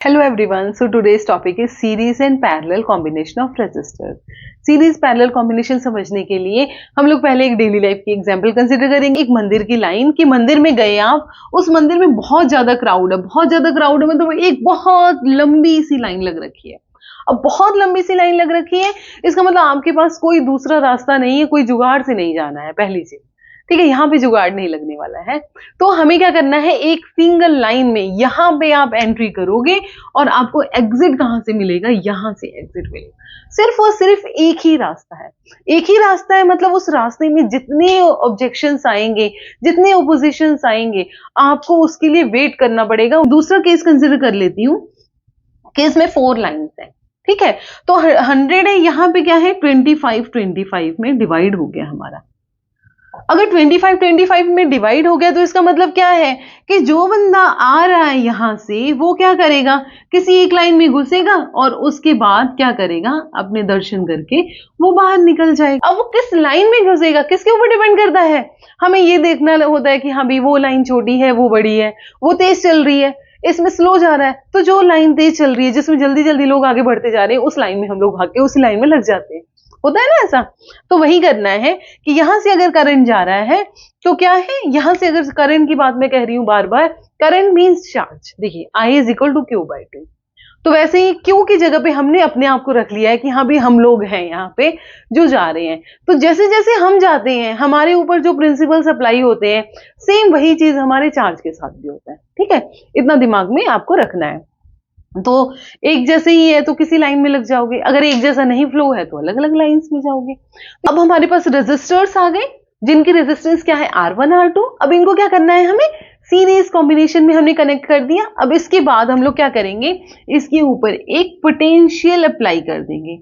Hello everyone. So today's topic is series and parallel combination of resistors. Series parallel combination समझने के लिए हम लोग पहले एक डेली लाइफ की एग्जांपल कंसीडर करेंगे। एक मंदिर की लाइन कि मंदिर में गए आप, उस मंदिर में बहुत ज्यादा क्राउड है, बहुत ज्यादा क्राउड है मतलब एक बहुत लंबी सी लाइन लग रखी है। अब बहुत लंबी सी लाइन लग रखी है, इसका मतलब आपके पास कोई दूसरा रास्ता नहीं है, कोई जुगाड़ से नहीं जाना है पहली चीज। ठीक है, यहाँ पे जुगाड़ नहीं लगने वाला है। तो हमें क्या करना है, एक सिंगल लाइन में यहाँ पे आप एंट्री करोगे और आपको एग्जिट कहाँ से मिलेगा, यहाँ से एग्जिट मिलेगा। सिर्फ और सिर्फ एक ही रास्ता है, एक ही रास्ता है मतलब उस रास्ते में जितने ऑब्जेक्शंस आएंगे, जितने ओपोजिशंस आएंगे, आपको उसके लिए वेट करना पड़ेगा। दूसरा केस कंसिडर कर लेती हूँ, केस में 4 लाइन्स है। ठीक है, तो 100 है, यहाँ पे क्या है 25 में डिवाइड हो गया हमारा। अगर 25 में डिवाइड हो गया तो इसका मतलब क्या है कि जो बंदा आ रहा है यहां से वो क्या करेगा, किसी एक लाइन में घुसेगा और उसके बाद क्या करेगा, अपने दर्शन करके वो बाहर निकल जाएगा। अब वो किस लाइन में घुसेगा किसके ऊपर डिपेंड करता है, हमें ये देखना होता है कि हाँ भाई वो लाइन छोटी है, वो बड़ी है, वो तेज चल रही है, इसमें स्लो जा रहा है। तो जो लाइन तेज चल रही है, जिसमें जल्दी जल्दी लोग आगे बढ़ते जा रहे हैं, उस लाइन में हम लोग भाग के उसी लाइन में लग जाते हैं। होता है ना ऐसा। तो वही करना है कि यहां से अगर करंट जा रहा है तो क्या है, यहां से अगर करंट की बात मैं कह रही हूं बार बार, करंट मींस चार्ज। देखिए I is equal to Q by two. तो वैसे ही क्यू की जगह पे हमने अपने आप को रख लिया है कि हाँ भी हम लोग हैं यहाँ पे जो जा रहे हैं। तो जैसे जैसे हम जाते हैं हमारे ऊपर जो प्रिंसिपल्स अप्लाई होते हैं, सेम वही चीज हमारे चार्ज के साथ भी होता है। ठीक है, इतना दिमाग में आपको रखना है। तो एक जैसे ही है तो किसी लाइन में लग जाओगे, अगर एक जैसा नहीं फ्लो है तो अलग अलग लाइंस में जाओगे। अब हमारे पास रेजिस्टर्स आ गए जिनकी रेजिस्टेंस क्या है R1 R2। अब इनको क्या करना है, हमें सीरीज कॉम्बिनेशन में हमने कनेक्ट कर दिया। अब इसके बाद हम लोग क्या करेंगे, इसके ऊपर एक पोटेंशियल अप्लाई कर देंगे।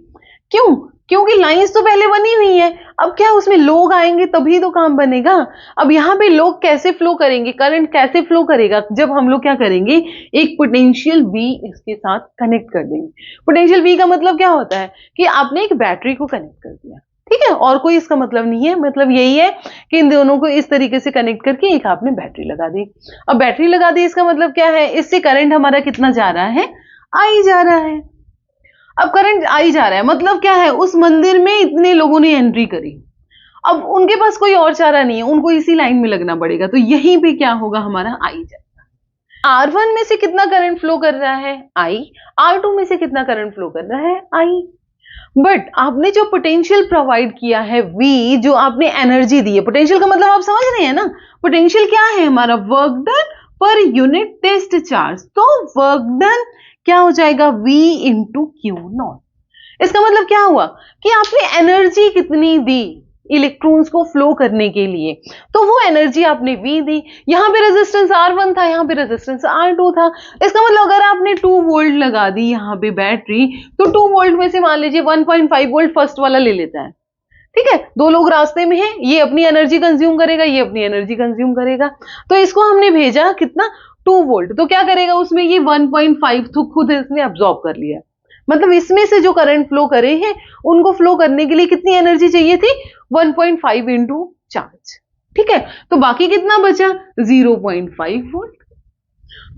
क्यों, क्योंकि लाइंस तो पहले बनी हुई है, अब क्या उसमें लोग आएंगे तभी तो काम बनेगा। अब यहाँ पे लोग कैसे फ्लो करेंगे, करंट कैसे फ्लो करेगा, जब हम लोग क्या करेंगे, एक पोटेंशियल V इसके साथ कनेक्ट कर देंगे। पोटेंशियल V का मतलब क्या होता है कि आपने एक बैटरी को कनेक्ट कर दिया। ठीक है, और कोई इसका मतलब नहीं है, मतलब यही है कि इन दोनों को इस तरीके से कनेक्ट करके एक आपने बैटरी लगा दी। अब बैटरी लगा दी इसका मतलब क्या है, इससे करंट हमारा कितना जा रहा है, I जा रहा है। अब करंट आई जा रहा है मतलब क्या है, उस मंदिर में इतने लोगों ने एंट्री करी, अब उनके पास कोई और चारा नहीं है, उनको इसी लाइन में लगना पड़ेगा। तो यहीं पे क्या होगा, हमारा आई जाएगा। R1 में से कितना करंट फ्लो कर रहा है, आई। R2 में से कितना करंट फ्लो कर रहा है, आई। बट आपने जो पोटेंशियल प्रोवाइड किया है V, जो आपने एनर्जी दी है, पोटेंशियल का मतलब आप समझ रहे हैं ना, पोटेंशियल क्या है हमारा, वर्क डन पर यूनिट टेस्ट चार्ज। तो वर्क डन क्या हो जाएगा, V इंटू क्यू नॉट। इसका मतलब क्या हुआ कि आपने एनर्जी कितनी दी इलेक्ट्रॉन्स को फ्लो करने के लिए, तो वो एनर्जी आपने V दी। यहां पे रेजिस्टेंस R1 था, यहां पे रेजिस्टेंस R2 था। इसका मतलब अगर आपने 2 वोल्ट लगा दी यहां पे बैटरी, तो 2 वोल्ट में से मान लीजिए 1.5 वोल्ट फर्स्ट वाला ले लेता है। ठीक है, दो लोग रास्ते में हैं, ये अपनी एनर्जी कंज्यूम करेगा, ये अपनी एनर्जी कंज्यूम करेगा। तो इसको हमने भेजा कितना, 2 वोल्ट। तो क्या करेगा उसमें, ये 1.5 तो खुद इसने अब्सॉर्ब कर लिया। मतलब इसमें से जो करंट फ्लो करे हैं उनको फ्लो करने के लिए कितनी एनर्जी चाहिए थी, 1.5 इंटू चार्ज। ठीक है, तो बाकी कितना बचा, 0.5 वोल्ट।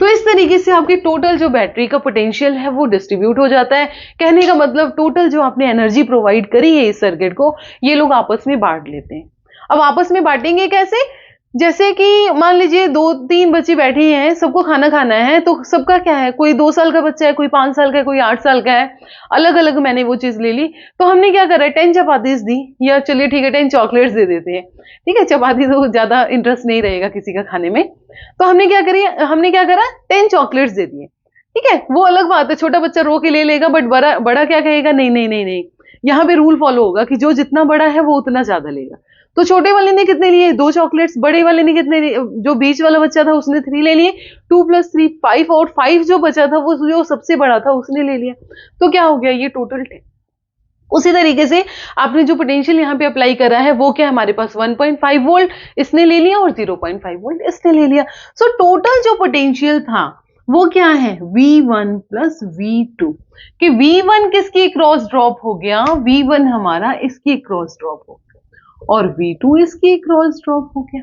तो इस तरीके से आपकी टोटल जो बैटरी का पोटेंशियल है वो डिस्ट्रीब्यूट हो जाता है। कहने का मतलब टोटल जो आपने एनर्जी प्रोवाइड करी है इस सर्किट को, ये लोग आपस में बांट लेते हैं। अब आपस में बांटेंगे कैसे, जैसे कि मान लीजिए 2-3 बच्चे बैठे हैं, सबको खाना खाना है, तो सबका क्या है, कोई 2 साल का बच्चा है, कोई 5 साल का है, कोई 8 साल का है, अलग अलग मैंने वो चीज ले ली। तो हमने क्या करा, 10 चपातीस दी, या चलिए ठीक है 10 चॉकलेट्स दे देते हैं। ठीक है, चपाती तो ज्यादा इंटरेस्ट नहीं रहेगा किसी का खाने में। तो हमने क्या करा, 10 चॉकलेट्स दे दिए। ठीक है, वो अलग बात है, छोटा बच्चा रो के ले लेगा, बट बड़ा बड़ा क्या कहेगा, नहीं नहीं नहीं नहीं, यहाँ पे रूल फॉलो होगा कि जो जितना बड़ा है वो उतना ज्यादा लेगा। तो छोटे वाले ने कितने लिए, 2 चॉकलेट्स, बड़े वाले ने कितने लिए, जो बीच वाला बच्चा था उसने 3 ले लिए, 2 + 3 5, और 5 जो बचा था वो जो सबसे बड़ा था उसने ले लिया। तो क्या हो गया, ये टोटल 10। उसी तरीके से आपने जो पोटेंशियल यहाँ पे अप्लाई करा है वो क्या, हमारे पास 1.5 वोल्ट इसने ले लिया और 0.5 वोल्ट इसने ले लिया। सो टोटल जो पोटेंशियल था वो क्या है, V1 + V2, कि V1 किसके क्रॉस ड्रॉप हो गया, V1 हमारा इसके क्रॉस ड्रॉप हो गया और V2 इसके क्रॉस ड्रॉप हो गया।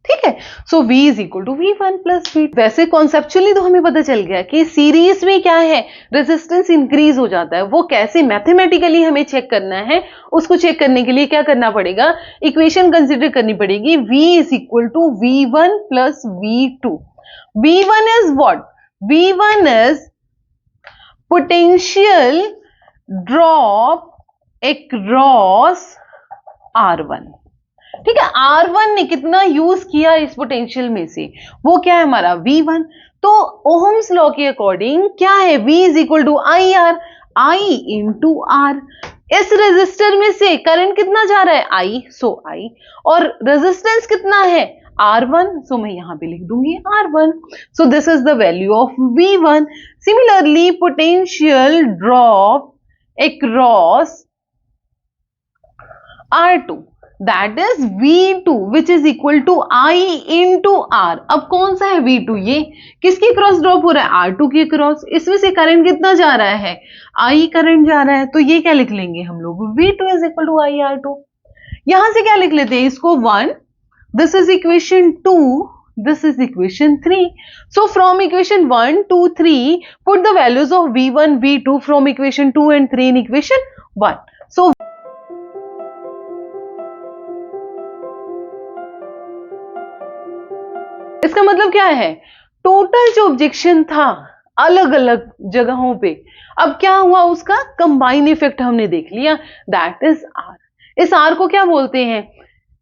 ठीक है। So V is equal to V1 plus V2। वैसे कॉन्सेप्चुअली तो हमें पता चल गया कि सीरीज में क्या है, रेजिस्टेंस इंक्रीज हो जाता है। वो कैसे मैथमेटिकली हमें चेक करना है, उसको चेक करने के लिए क्या करना पड़ेगा, इक्वेशन कंसिडर करनी पड़ेगी। V is equal to V1 plus V2। V1 is what, V1 is potential drop across R1। ठीक है, R1 ने कितना यूज किया इस पोटेंशियल में से, वो क्या है हमारा V1। तो ओहम्स लॉ के अकॉर्डिंग क्या है, V is equal to I R, I into R. इस रेजिस्टर में से करंट कितना जा रहा है, I, सो I, और रेजिस्टेंस कितना है R1, सो मैं यहां पे लिख दूंगी R1। So this is the value of V1। Similarly potential drop across R2, that is V2 which is equal to I into R। अब कौन सा है V2, ये किसके क्रॉस ड्रॉप हो रहा है, R2 के क्रॉस। इसमें से करंट कितना जा रहा है, I करंट जा रहा है, तो ये क्या लिख लेंगे हम लोग, V2 is equal to I R2। यहां से क्या लिख लेते हैं इसको 1, this is equation 2, this is equation 3। So from equation 1, 2, 3 put the values of V1, V2 from equation 2 and 3 in equation 1। So इसका मतलब क्या है, टोटल जो ऑब्जेक्शन था अलग अलग जगहों पे, अब क्या हुआ, उसका कंबाइन इफेक्ट हमने देख लिया, दैट इज आर। इस आर को क्या बोलते हैं,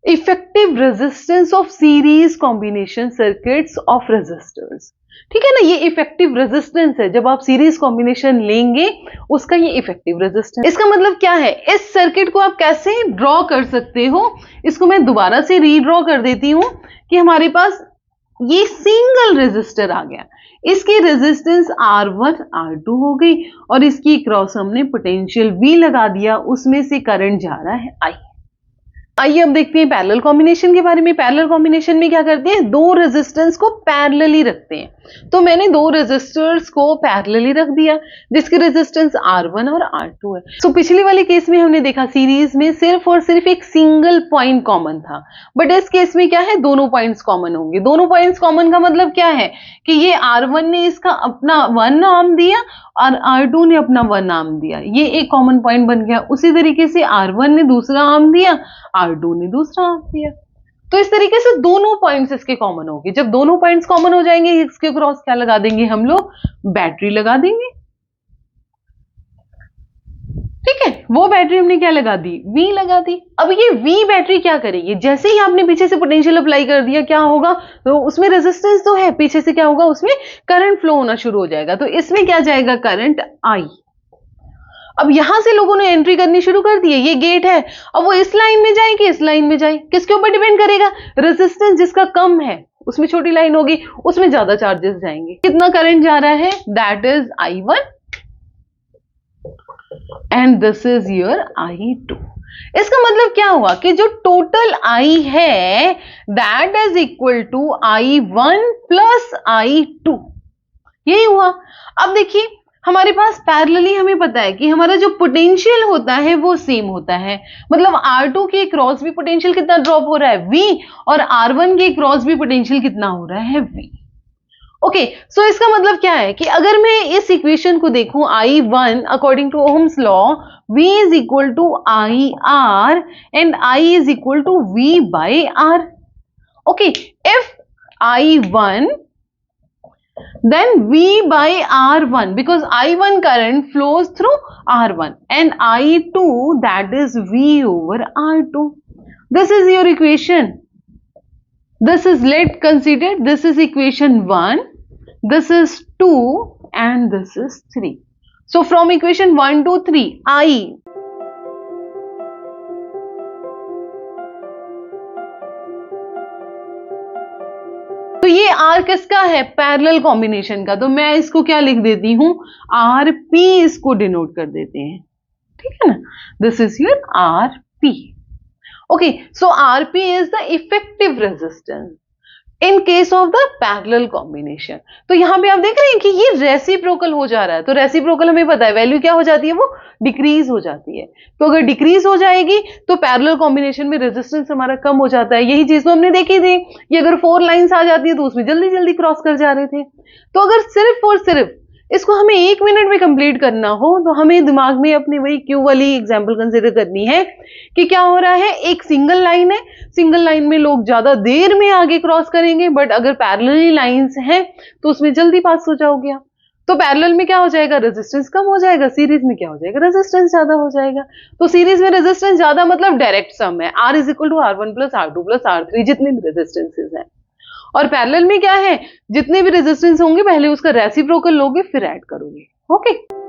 effective resistance of series combination circuits of resistors. ठीक है ना, ये इफेक्टिव रेजिस्टेंस है, जब आप सीरीज कॉम्बिनेशन लेंगे उसका ये इफेक्टिव रेजिस्टेंस। इसका मतलब क्या है, इस सर्किट को आप कैसे ड्रॉ कर सकते हो, इसको मैं दोबारा से रीड्रॉ कर देती हूं कि हमारे पास ये सिंगल रेजिस्टर आ गया, इसकी रेजिस्टेंस R1 R2 हो गई, और इसकी क्रॉस हमने पोटेंशियल V लगा दिया, उसमें से करंट जा रहा है I। आइए अब देखते हैं पैरेलल कॉम्बिनेशन के बारे में। पैरेलल कॉम्बिनेशन में क्या करते हैं, दो रेजिस्टेंस को पैरेलली रखते हैं। तो मैंने दो रेजिस्टर्स को पैरेलली रख दिया जिसकी रेजिस्टेंस R1 और R2 है। तो पिछली वाले केस में हमने देखा सीरीज में सिर्फ और सिर्फ एक सिंगल पॉइंट कॉमन था, बट इस केस में क्या है, दोनों पॉइंट्स कॉमन होंगे। दोनों पॉइंट्स कॉमन का मतलब क्या है कि ये R1 ने इसका अपना 1 नाम दिया और R2 ने अपना 1 नाम दिया, ये एक कॉमन पॉइंट बन गया। उसी तरीके से R1 ने दूसरा नाम दिया, R2 ने दूसरा नाम दिया। तो इस तरीके से दोनों पॉइंट्स इसके कॉमन होंगे। जब दोनों पॉइंट्स कॉमन हो जाएंगे, इसके क्रॉस क्या लगा देंगे हम लोग, बैटरी लगा देंगे। ठीक है, वो बैटरी हमने क्या लगा दी, V लगा दी। अब ये V बैटरी क्या करेगी, जैसे ही आपने पीछे से पोटेंशियल अप्लाई कर दिया क्या होगा, तो उसमें रेजिस्टेंस तो है, पीछे से क्या होगा, उसमें करंट फ्लो होना शुरू हो जाएगा। तो इसमें क्या जाएगा, करंट I। अब यहां से लोगों ने एंट्री करनी शुरू कर दी है, ये गेट है, अब वो इस लाइन में जाए कि इस लाइन में जाए, किसके ऊपर डिपेंड करेगा, रेजिस्टेंस जिसका कम है उसमें छोटी लाइन होगी, उसमें ज्यादा चार्जेस जाएंगे। कितना करंट जा रहा है, that is I1 and this is your I2। इसका मतलब क्या हुआ कि जो टोटल I है that is equal to I1 plus I2, यही हुआ। अब देखिए हमारे पास पैरेलली हमें पता है कि हमारा जो पोटेंशियल होता है वो सेम होता है, मतलब R2 के क्रॉस भी पोटेंशियल कितना ड्रॉप हो रहा है, V, और R1 के क्रॉस भी पोटेंशियल कितना हो रहा है, V। ओके, सो इसका मतलब क्या है कि अगर मैं इस इक्वेशन को देखूं I1 according to Ohm's law, V is equal to IR and I is equal to V by R। Okay, if I1 then V by R1 because I1 current flows through R1 and I2 that is V over R2. This is your equation. This is, let's consider this is equation 1, this is 2 and this is 3. So from equation 1 to 3 I तो ये R किसका है, parallel combination का, तो मैं इसको क्या लिख देती हूं, RP इसको डिनोट कर देते हैं। ठीक है ना, this is your RP। Okay, so RP is the effective resistance. In case of the parallel combination. तो यहां पे आप देख रहे हैं कि ये रेसिप्रोकल हो जा रहा है, तो रेसिप्रोकल हमें पता है वैल्यू क्या हो जाती है, वो डिक्रीज हो जाती है। तो अगर डिक्रीज हो जाएगी तो पैरेलल कॉम्बिनेशन में रेजिस्टेंस हमारा कम हो जाता है। यही चीज तो हमने देखी थी, ये अगर 4 लाइंस आ जाती है तो उसमें जल्दी जल्दी क्रॉस कर जा रहे थे। तो अगर सिर्फ और सिर्फ इसको हमें 1 मिनट में कंप्लीट करना हो तो हमें दिमाग में अपनी वही क्यू वाली एग्जांपल कंसीडर करनी है कि क्या हो रहा है, एक सिंगल लाइन है, सिंगल लाइन में लोग ज्यादा देर में आगे क्रॉस करेंगे, बट अगर पैरेलल लाइंस हैं तो उसमें जल्दी पास हो जाओगे आप। तो पैरेलल में क्या हो जाएगा, रेजिस्टेंस कम हो जाएगा, सीरीज में क्या हो जाएगा, रेजिस्टेंस ज्यादा हो जाएगा। तो सीरीज में रेजिस्टेंस ज्यादा मतलब डायरेक्ट सम है, R is equal to R1 plus R2 plus R3 जितने भी रेजिस्टेंसेज हैं। और पैरेलल में क्या है, जितने भी रेजिस्टेंस होंगे पहले उसका रेसिप्रोकल लोगे फिर ऐड करोगे। ओके।